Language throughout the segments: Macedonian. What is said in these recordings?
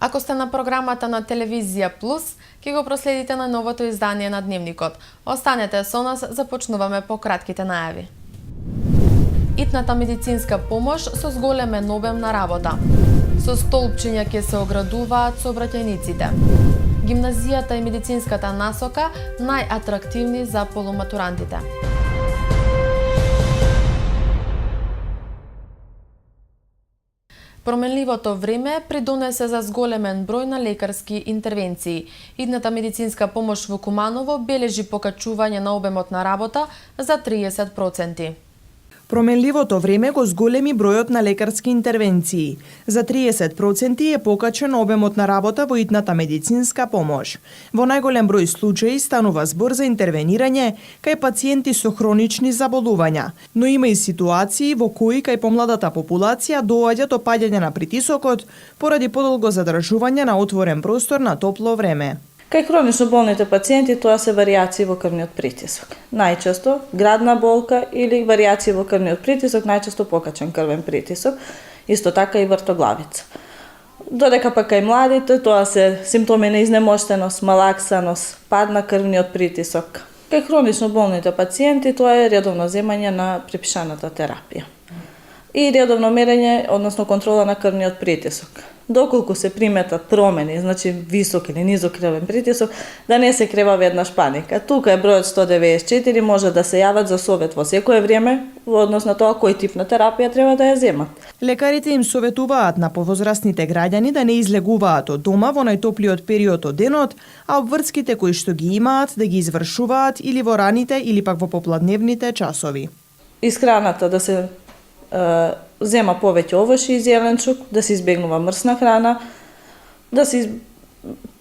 Ако сте на програмата на Телевизија Плюс, ќе го проследите на новото издание на Дневникот. Останете со нас, започнуваме по кратките најави. Итната медицинска помош со зголемен обем на работа. Со столпчиња ќе се оградуваат сообраќајниците. Гимназијата и медицинската насока најатрактивни за полуматурантите. Променливото време придонесе за зголемен број на лекарски интервенции. Идната медицинска помош во Куманово бележи покачување на обемот на работа за 30%. Променливото време го зголеми бројот на лекарски интервенции. За 30% е покачен обемот на работа во итната медицинска помош. Во најголем број случаи станува збор за интервенирање кај пациенти со хронични заболувања, но има и ситуации во кои кај помладата популација доаѓа до паѓање на притисокот поради подолго задржување на отворен простор на топло време. Кај хронично болните пациенти тоа се варијации во крвниот притисок. Најчесто градна болка или варијации во крвниот притисок, најчесто покачен крвен притисок, исто така и вртоглавица. Додека пак кај младите тоа се симптоми на изнемоштеност, малаксаност, пад на крвниот притисок. Кај хронично болните пациенти тоа е редовно земање на препишаната терапија и редовно мерење, односно контрола на крвниот притисок. Доколку се приметат промени, значи висок или низок крвен притисок, да не се крева веднаш паника. Тука е бројот 194, може да се јават за совет во секое време, во однос на тоа кој тип на терапија треба да ја земат. Лекарите им советуваат на повозрастните граѓани да не излегуваат од дома во најтоплиот период од денот, а обврските кои што ги имаат да ги извршуваат или во раните или пак во попладневните часови. Исхраната да се зема повеќе овошје и зеленчук, да се избегнува мрсна храна, да се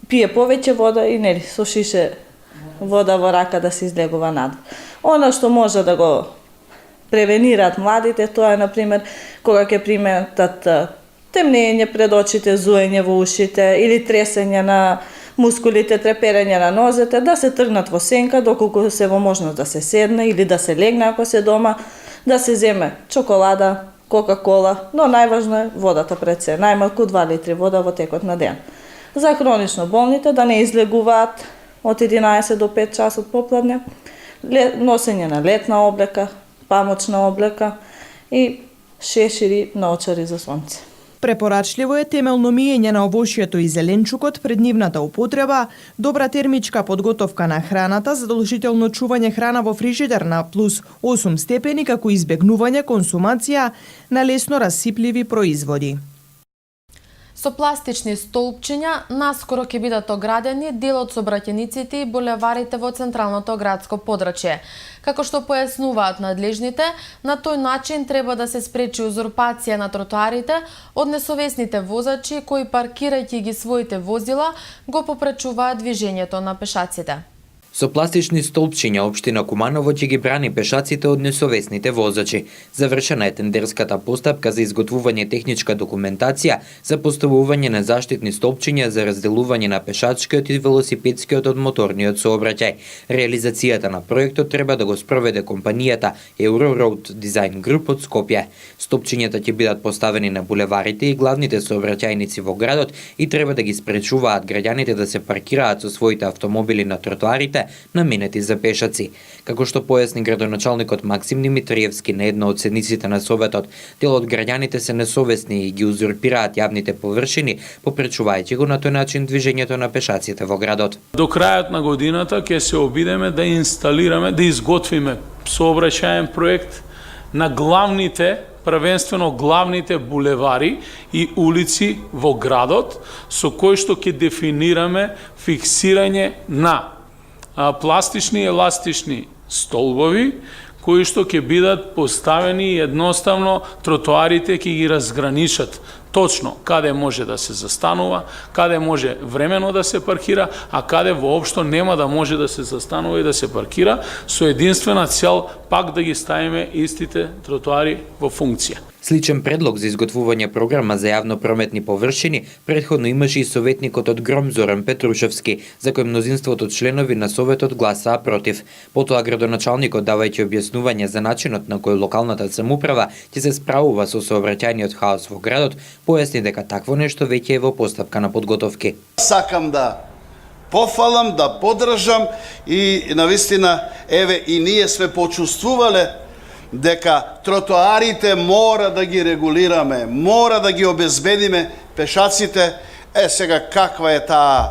пие повеќе вода и нели со шише вода во рака да се излегува надвор. Она што може да го превенираат младите, тоа е, например, кога ќе приметат темнење пред очите, зуење во ушите или тресење на мускулите, треперење на нозете, да се тргнат во сенка доколку се во можност да се седне или да се легне ако се дома, да се земе чоколада, кока-кола, но најважно е водата пред се, најмалку 2 литри вода во текот на ден. За хронично болните да не излегуваат од 11 до 5 часот попладне, носење на летна облека, памучна облека и шешири на очари за сонце. Препорачливо е темелно миење на овошјето и зеленчукот пред нивната употреба, добра термичка подготовка на храната, задолжително чување храна во фрижидер на плюс 8 степени, како избегнување консумација на лесно расипливи производи. Со пластични столпчиња наскоро ќе бидат оградени дел од сообраќајниците и булеварите во централното градско подрачје. Како што појаснуваат надлежните, на тој начин треба да се спречи узурпација на тротоарите од несовесните возачи кои паркирајќи ги своите возила го попречуваат движењето на пешаците. Со пластични столпчиња општина Куманово ќе ги брани пешаците од несовесните возачи. Завршена е тендерската постапка за изготвување техничка документација за поставување на заштитни столпчиња за разделување на пешачкиот и велосипедскиот од моторниот сообраќај. Реализацијата на проектот треба да го спроведе компанијата Euroroad Design Group од Скопје. Столпчињата ќе бидат поставени на булеварите и главните сообраќајници во градот и треба да ги спречуваат граѓаните да се паркираат со своите автомобили на тротоарите наменети за пешаци. Како што појасни градоначалникот Максим Димитриевски на една од седниците на Советот, дел од граѓаните се несовесни и ги узурпираат јавните површини, попречувајќи го на тој начин движењето на пешаците во градот. До крајот на годината ќе се обидеме да инсталираме, да изготвиме сообраќаен проект на главните, првенствено главните булевари и улици во градот, со кој што ќе дефинираме фиксирање на пластични и еластични столбови, кои што ќе бидат поставени едноставно, тротоарите ќе ги разграничат точно каде може да се застанува, каде може времено да се паркира, а каде воопшто нема да може да се застанува и да се паркира, со единствена цел пак да ги ставиме истите тротоари во функција. Сличен предлог за изготвување програма за јавно-прометни површини претходно имаше и советникот од Гром Зоран Петрушевски, за кој мнозинството членови на советот гласаа против. Потоа градоначалникот, давајќи објаснување за начинот на кој локалната самоуправа ќе се справува со сообраќајниот хаос во градот, појасни дека такво нешто веќе е во постапка на подготовки. Сакам да пофалам, да поддржам и навистина, еве и ние сме почувствувале дека тротоарите мора да ги регулираме, мора да ги обезбедиме пешаците. Сега каква е таа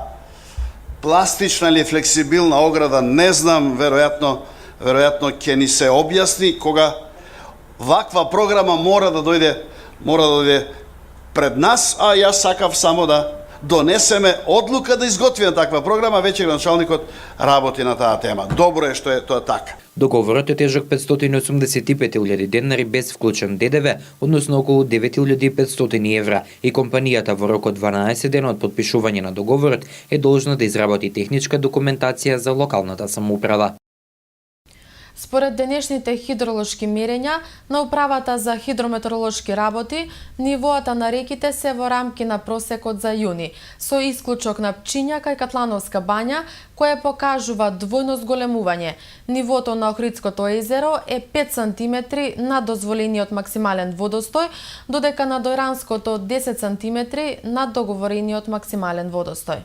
пластична или флексибилна ограда, не знам, веројатно ќе ни се објасни кога ваква програма мора да дојде пред нас, а јас сакав само да донесеме одлука да изготвиме таква програма, веќе началникот работи на таа тема. Добро е што е тоа така. Договорот е тежок 585.000 денари без вклучен ДДВ, односно околу 9.500 евра, и компанијата во рок од 12 дена од подпишување на договорот е должна да изработи техничка документација за локалната самоуправа. Според денешните хидролошки мерења на Управата за хидрометеоролошки работи, нивоата на реките се во рамки на просекот за јуни, со исклучок на Пчиња кај Катлановска бања, кое покажува двојно зголемување. Нивото на Охридското езеро е 5 см над дозволениот максимален водостој, додека на Дојранското 10 см над договорениот максимален водостој.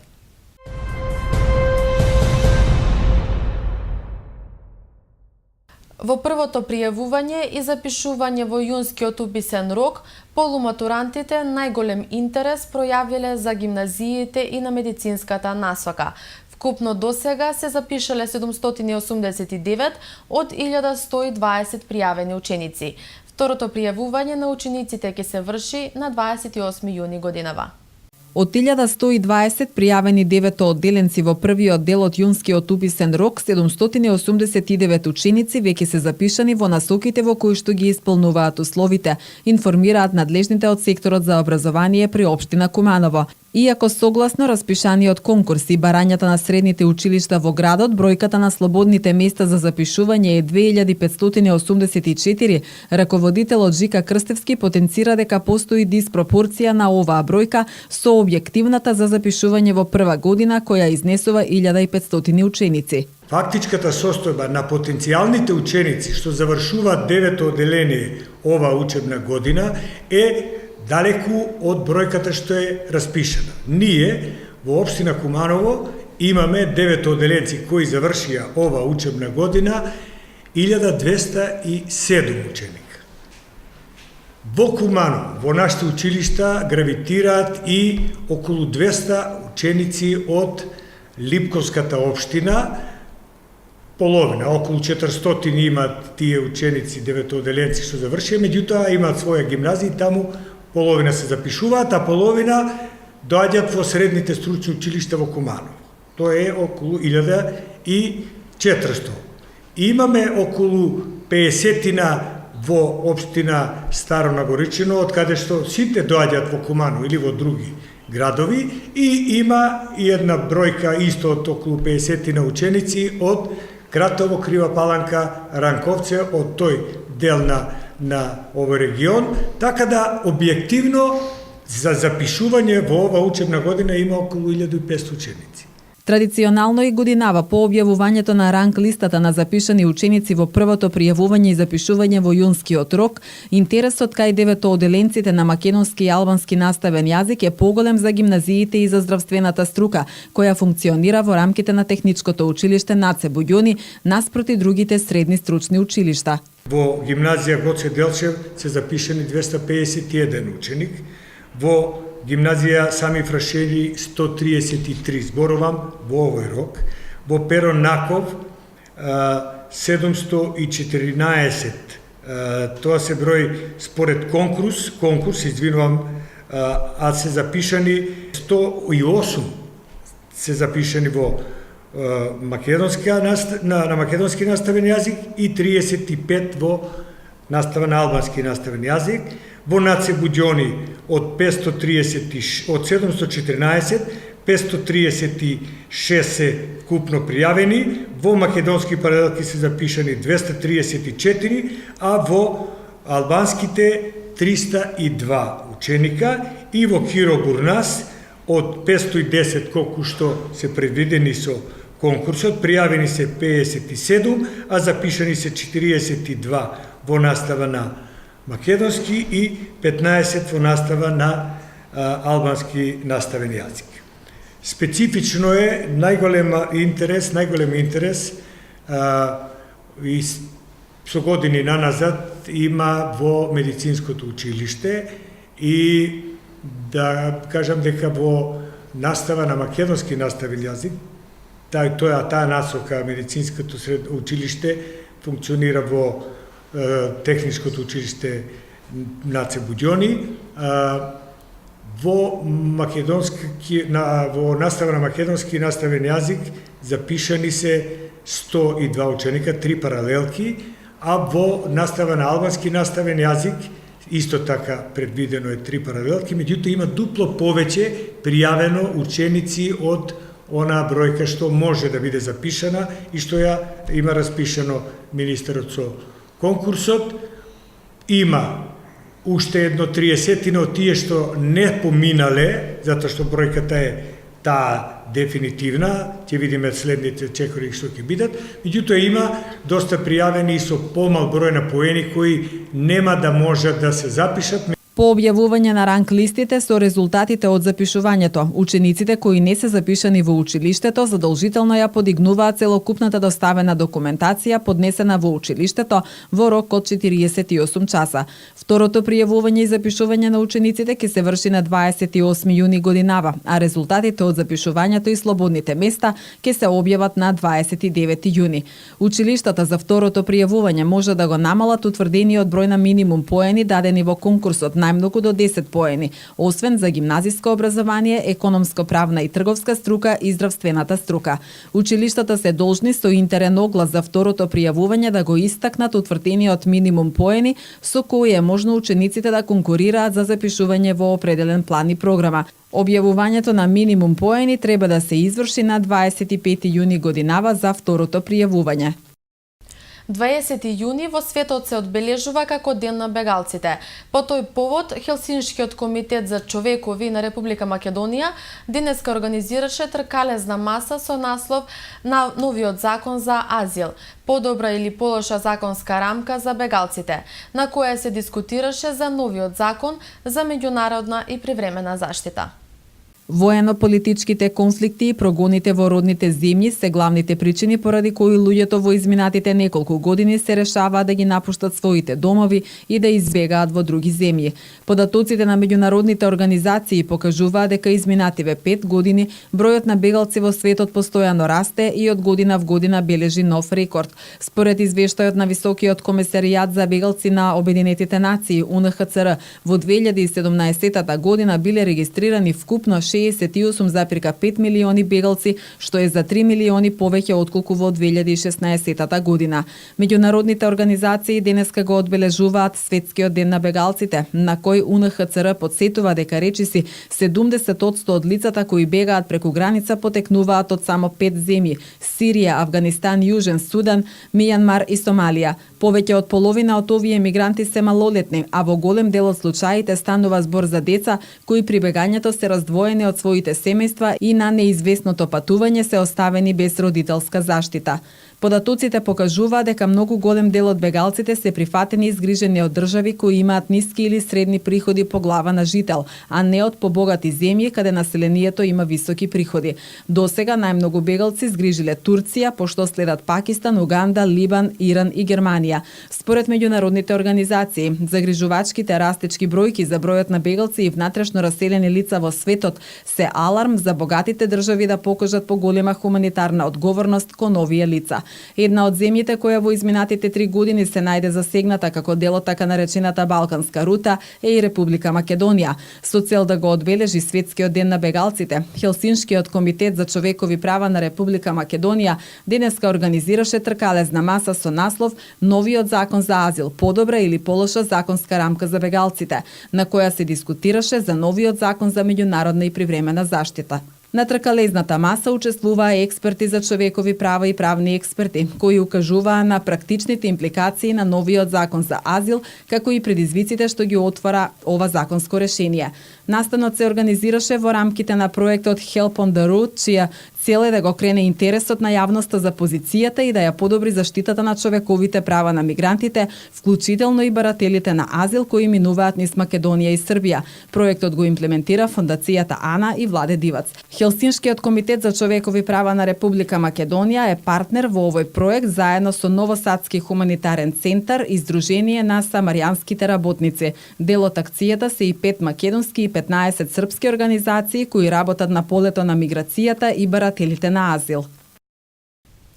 Во првото пријавување и запишување во јунскиот уписен рок, полуматурантите најголем интерес пројавиле за гимназиите и на медицинската насока. Вкупно досега се запишале 789 од 1120 пријавени ученици. Второто пријавување на учениците ќе се врши на 28 јуни годинава. Од 1120 пријавени деветоодделенци во првиот дел од јунскиот уписен рок, 789 ученици веќе се запишани во насоките во кои што ги исполнуваат условите, информираат надлежните од секторот за образование при општина Куманово. Иако согласно распишаниот конкурс и барањата на средните училишта во градот, бројката на слободните места за запишување е 2584, раководителот Жика Крстевски потенцира дека постои диспропорција на оваа бројка со објективната за запишување во прва година, која изнесува 1500 ученици. Фактичката состојба на потенцијалните ученици што завршуваат девето одделение ова учебна година е далеку од бројката што е распишана. Ние во општина Куманово имаме девето одделенци кои завршија ова учебна година 1207 ученика. Во Куманово, во нашите училишта гравитираат и околу 200 ученици од Липковската општина, половина, околу 400 имаат тие ученици, деветоодделенци што завршија, меѓутоа имаат своја гимназија и таму половина се запишуваат, а половина доаѓаат во средните стручни училишта во Куманово. Тоа е околу 1400. Имаме околу 50 во општина Старо Нагоричино, од каде што сите доаѓаат во Куманово или во други градови, и има и една бројка исто од околу 50 ученици од Кратово, Крива Паланка, Ранковце, од тој дел на овој регион, така да објективно за запишување во ова учебна година има околу 1500 ученици. Традиционално и годинава по објавувањето на ранг листата на запишани ученици во првото пријавување и запишување во јунскиот рок, интересот кај деветоодделенците на македонски и албански наставен јазик е поголем за гимназиите и за здравствената струка, која функционира во рамките на техничкото училиште Наце Буѓони наспроти другите средни стручни училишта. Во гимназија Гоце Делчев се запишани 251 ученик, во гимназија Сами Фрашели 133, зборувам во овој рок, во Перо Наков 714, тоа се број според конкурс, извинувам, а се запишани 108 се запишани во на македонски наставен јазик и 35 во настава на албански наставен јазик. Во Наце Буѓони од 714, 536 се купно пријавени, во македонски паралелки се запишани 234, а во албанските 302 ученика и во Киро Бурнас од 510 колку што се предвидени со конкурсот, пријавени се 57, а запишани се 42 во настава на македонски и 15 во настава на албански наставен јазик. Специфично е најголем интерес и со години наназад има во медицинското училиште и да кажам дека во настава на македонски наставен јазик, таа насока медицинското училиште функционира во техничкото училиште Наце Буѓони, во настава на македонски наставен јазик запишани се 102 ученика, 3 паралелки, а во настава на албански наставен јазик исто така предвидено е 3 паралелки, меѓутоа има дупло повеќе пријавено ученици од она бројка што може да биде запишана и што ја има распишано министерот со конкурсот. Има уште едно 30 од тие што не поминале, затоа што бројката е таа дефинитивна, ќе видиме следните чекори што ќе бидат, меѓутоа има доста пријавени и со помал број на поени кои нема да можат да се запишат. По објавување на ранг листите со резултатите од запишувањето, учениците кои не се запишани во училиштето задолжително ја подигнуваат целокупната доставена документација поднесена во училиштето во рок од 48 часа. Второто пријавување и запишување на учениците ќе се врши на 28 јуни годинава, а резултатите од запишувањето и слободните места ќе се објават на 29 јуни. Училиштата за второто пријавување може да го намалат утврдениот број на минимум поени дадени во конкурсот, најмногу до 10 поени, освен за гимназиско образование, економско-правна и трговска струка и здравствената струка. Училиштата се должни со интерен оглас за второто пријавување да го истакнат утврдениот минимум поени со кои е можно учениците да конкурираат за запишување во определен план и програма. Објавувањето на минимум поени треба да се изврши на 25 јуни годинава за второто пријавување. 20 јуни во светот се одбележува како Ден на бегалците. По тој повод, Хелсиншкиот комитет за човекови на Република Македонија денеска организираше тркалезна маса со наслов на новиот закон за азил, подобра или полоша законска рамка за бегалците, на која се дискутираше за новиот закон за меѓународна и привремена заштита. Воено-политичките конфликти и прогоните во родните земји се главните причини поради кои луѓето во изминатите неколку години се решаваат да ги напуштат своите домови и да избегаат во други земји. Податоците на меѓународните организации покажуваат дека изминативе 5 години бројот на бегалци во светот постојано расте и од година в година бележи нов рекорд. Според извештајот на Високиот комесаријат за бегалци на Обединетите нации УНХЦР, во 2017 година биле регистрирани вкупно 68,5 милиони бегалци, што е за 3 милиони повеќе отколку во 2016 година. Меѓународните организации денеска го одбележуваат Светскиот ден на бегалците, на кој УНХЦР подсетува дека речиси 70% од лицата кои бегаат преку граница потекнуваат од само 5 земји: Сирија, Авганистан, Јужен Судан, Мијанмар и Сомалија. Повеќе од половина од овие мигранти се малолетни, а во голем дел од случаите станува збор за деца кои при бегањето се раздвоени од своите семејства и на неизвестното патување се оставени без родителска заштита. Податоците покажуваат дека многу голем дел од бегалците се прифатени и згрижени од држави кои имаат ниски или средни приходи по глава на жител, а не од побогати земји каде населението има високи приходи. Досега најмногу бегалци згрижиле Турција, пошто следат Пакистан, Уганда, Либан, Иран и Германија. Според меѓународните организации, загрижувачките растечки бројки за бројот на бегалци и внатрешно раселени лица во светот се аларм за богатите држави да покажат поголема хуманитарна одговорност кон овие лица. Една од земјите која во изминатите 3 години се најде засегната како дел од така наречената Балканска рута е и Република Македонија. Со цел да го одбележи Светскиот ден на бегалците, Хелсиншкиот комитет за човекови права на Република Македонија денеска организираше тркалезна маса со наслов Новиот закон за азил, подобра или полоша законска рамка за бегалците, на која се дискутираше за новиот закон за меѓународна и привремена заштита. На тркалезната маса учествуваа експерти за човекови права и правни експерти, кои укажуваа на практичните импликации на новиот закон за азил, како и предизвиците што ги отвара ова законско решение. Настанот се организираше во рамките на проектот Help on the Road, чија цел е да го крене интересот на јавноста за позицијата и да ја подобри заштитата на човековите права на мигрантите, вклучително и барателите на азил кои минуваат низ Македонија и Србија. Проектот го имплементира Фондацијата Ана и Владе Дивац. Хелсиншкиот комитет за човекови права на Република Македонија е партнер во овој проект заедно со Новосадски хуманитарен центар и Сдружение на самаријанските работници. Дел од акцијата се и 5 македонски и 15 српски организации кои работат на полето на миграцијата и барателите на азил.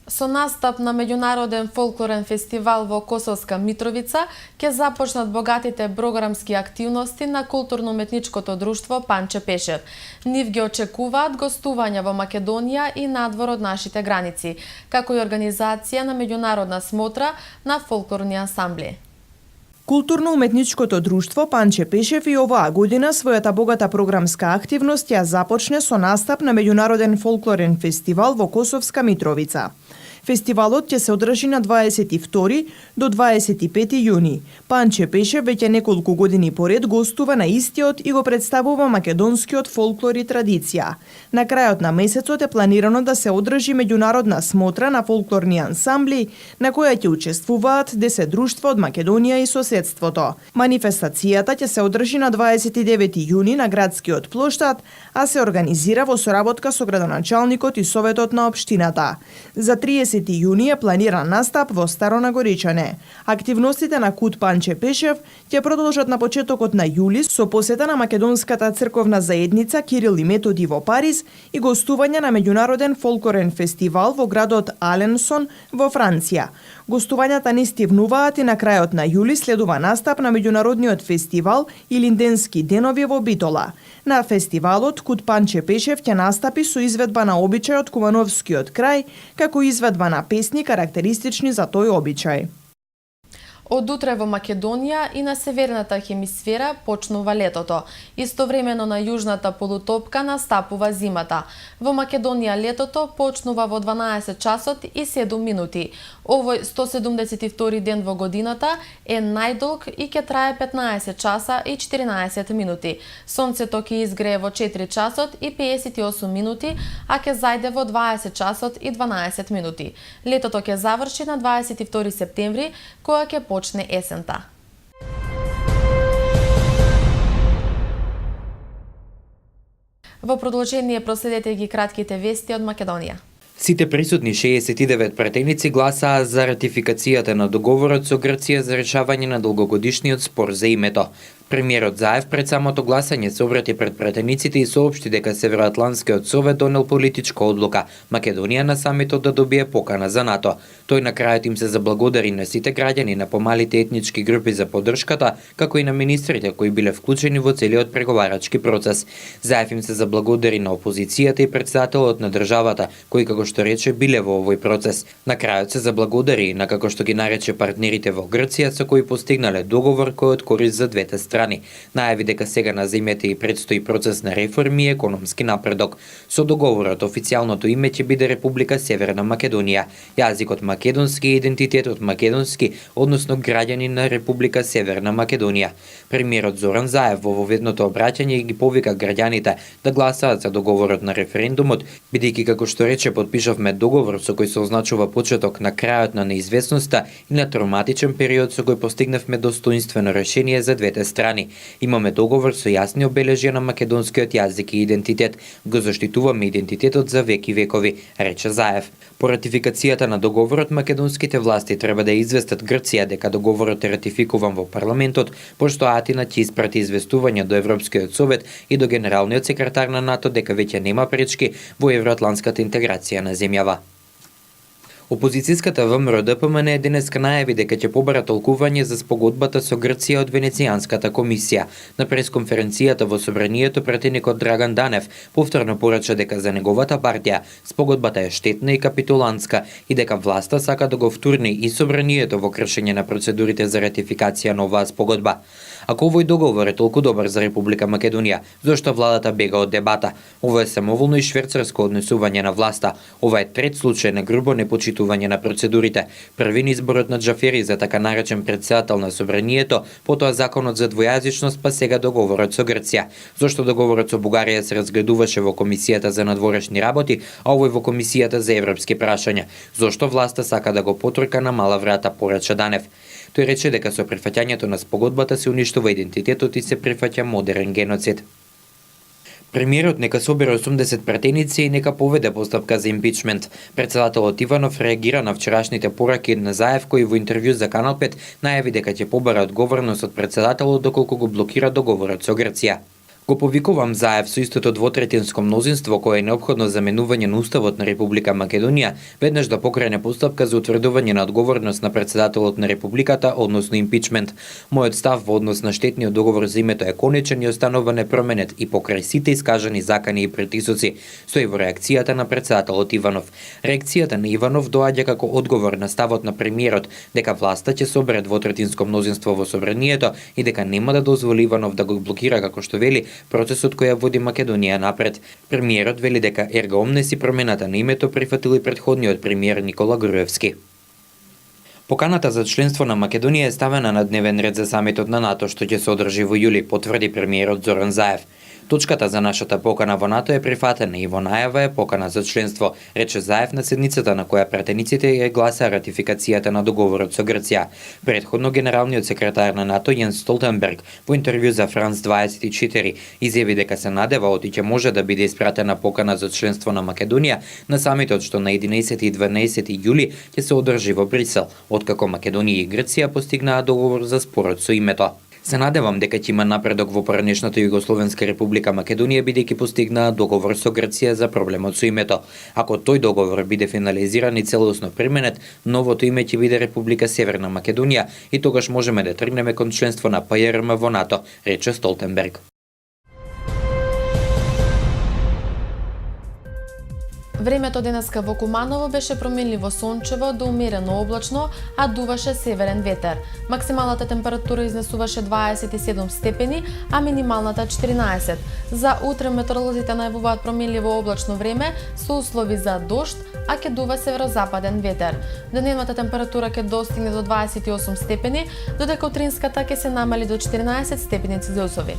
Со настап на меѓународен фолклорен фестивал во Косовска Митровица ќе започнат богатите програмски активности на културно-уметничкото друштво Панче Пешев. Нив ги очекуваат гостувања во Македонија и надвор од нашите граници, како и организација на меѓународна смотра на фолклорни ансамбли. Културно-уметничкото друштво Панче Пешев и оваа година својата богата програмска активност ја започне со настап на меѓународен фолклорен фестивал во Косовска Митровица. Фестивалот ќе се одржи на 22 до 25 јуни. Панче Пешев веќе неколку години поред гостува на истиот и го представува македонскиот фолклор и традиција. На крајот на месецот е планирано да се одржи меѓународна смотра на фолклорни ансамбли, на која ќе учествуваат 10 друштва од Македонија и соседството. Манифестацијата ќе се одржи на 29 јуни на градскиот плоштад, а се организира во соработка со градоначалникот и советот на општината. За 30 јуни е планиран настап во Старо Нагоричане. Активностите на Кут Панче Пешев ќе продолжат на почетокот на јули со посета на Македонската црковна заедница Кирил и Методи во Париз и гостување на меѓународен фолклорен фестивал во градот Аленсон во Франција. Гостувањата не стивнуваат и на крајот на јули следува настап на меѓународниот фестивал Илинденски денови во Битола. На фестивалот Кут Панче Пешев ќе настапи со изведба на обичај од Кумановскиот крај, како изведба на песни карактеристични за тој обичај. Од утре во Македонија и на северната хемисфера почнува летото. Истовремено на јужната полутопка настапува зимата. Во Македонија летото почнува во 12 часот и 7 минути. Овој 172 ден во годината е најдолг и ќе трае 15 часа и 14 минути. Сонцето ќе изгрее во 4 часот и 58 минути, а ќе зајде во 20 часот и 12 минути. Летото ќе заврши на 22 септември, која ќе почне есента. Во продолжение проследете ги кратките вести од Македонија. Сите присутни 69 пратеници гласаа за ратификацијата на договорот со Грција за решавање на долгогодишниот спор за името. Премиерот Заев пред самото гласање се обрати пред пратениците и соопшти дека Североатланскиот совет донел политичка одлука Македонија на самитот да добие покана за НАТО. Тој на крајот им се заблагодари на сите граѓани на помалите етнички групи за поддршката, како и на министрите кои биле вклучени во целиот преговарачки процес. Заев им се заблагодари на опозицијата и претседателот на државата, кои како што рече биле во овој процес. На крајот се заблагодари на како што ги нарече партнерите во Грција со кои постигнале договор кој од корист за двете страни. Најави дека сега на земјата и предстои процес на реформи и економски напредок. Со договорот официјалното име ќе биде Република Северна Македонија. Јазикот македонски и идентитетот македонски, односно граѓани на Република Северна Македонија. Премиерот Зоран Заев во воведното обраќање ги повика граѓаните да гласаат за договорот на референдумот, бидејќи како што рече потпишавме договор со кој се означува почеток на крајот на неизвестноста и на травматичен период со кој постигнавме достоинствено решение за двете страни. Имаме договор со јасни обележја на македонскиот јазик и идентитет. Го заштитуваме идентитетот за веки векови, рече Заев. По ратификацијата на договорот, македонските власти треба да известат Грција дека договорот е ратификуван во парламентот, пошто Атина ќе испрати известување до Европскиот совет и до генералниот секретар на НАТО дека веќе нема пречки во евроатланската интеграција на земјава. Опозицијската ВМРО ДПМН денеска најави дека ќе побара толкување за спогодбата со Грција од Венецијанската комисија. На пресконференцијата во собранието пратеникот Драган Данев повторно порача дека за неговата партија спогодбата е штетна и капитулантска и дека власта сака да го втурни и собранието во кршење на процедурите за ратификација на оваа спогодба. Ако овој договор е толку добар за Република Македонија, зошто владата бега од дебата? Ова е самоволно и шверцарско однесување на власта. Ова е трет случај на грубо непочитување на процедурите. Првин изборот на Џафери за така наречен претседател на собранието, потоа законот за двојазичност, па сега договорот со Грција. Зошто договорот со Бугарија се разгледуваше во Комисијата за надворешни работи, а овој во Комисијата за европски прашања? Зошто власта сака да го потурка на мала врата, порача Данев? Тој рече дека со прифаќањето на спогодбата се уништува идентитетот и се прифаќа модерен геноцид. Премиерот нека собере 80 пратеници и нека поведе постапка за импичмент. Председателот Иванов реагира на вчерашните пораки на Заев, кој во интервју за Канал 5 најави дека ќе побара одговорност од председателот доколку го блокира договорот со Грција. Го повикувам Заев со истото двотретинско мнозинство кое е неопходно за менување на Уставот на Република Македонија, веднаш да покрене постапка за утврдување на одговорност на председателот на Републиката, односно импичмент. Мојот став во однос на штетниот договор за името е конечен и останува непроменет и покрај сите искажани закани и притисоци, стои во реакцијата на председателот Иванов. Реакцијата на Иванов доаѓа како одговор на ставот на премиерот дека власта ќе собере двотретинско мнозинство во собранието и дека нема да дозволи Иванов да го блокира, како што вели, процесот кој ја води Македонија напред. Премиерот вели дека ерга омнес и промената на името прифатил и предходниот премиер Никола Груевски. Поканата за членство на Македонија е ставена на дневен ред за самитот на НАТО што ќе се одржи во јули, потврди премиерот Зоран Заев. Точката за нашата покана во НАТО е прифатена и во најава е покана за членство, рече Заев на седницата на која пратениците ја гласа ратификацијата на договорот со Грција. Предходно генералниот секретар на НАТО Јенс Столтенберг во интервју за Франс 24 изјави дека се надева оти ќе може да биде испратена покана за членство на Македонија на самитот што на 11 и 12 јули ќе се одржи во Брисел, откако Македонија и Грција постигнаа договор за спорот со името. Се надевам дека ќе има напредок во поранешната Југословенска република Македонија бидејќи постигнаа договор со Грција за проблемот со името. Ако тој договор биде финализиран и целосно применет, новото име ќе биде Република Северна Македонија и тогаш можеме да тргнеме кон членство на ПЈРМ во НАТО, рече Столтенберг. Времето денеска во Куманово беше променливо сончево до умерено облачно, а дуваше северен ветер. Максималната температура изнесуваше 27 степени, а минималната 14. За утре метеоролозите најавуваат променливо облачно време со услови за дожд, а ќе дува северозападен ветер. Деневната температура ќе достигне до 28 степени, додека утринската ќе се намали до 14 степени Целзиусови.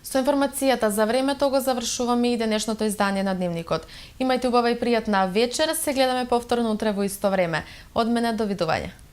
Со информацијата за времето го завршуваме и денешното издание на Дневникот. Имајте убава и пријатна вечер, се гледаме повторно утре во исто време. Од мене, довидување.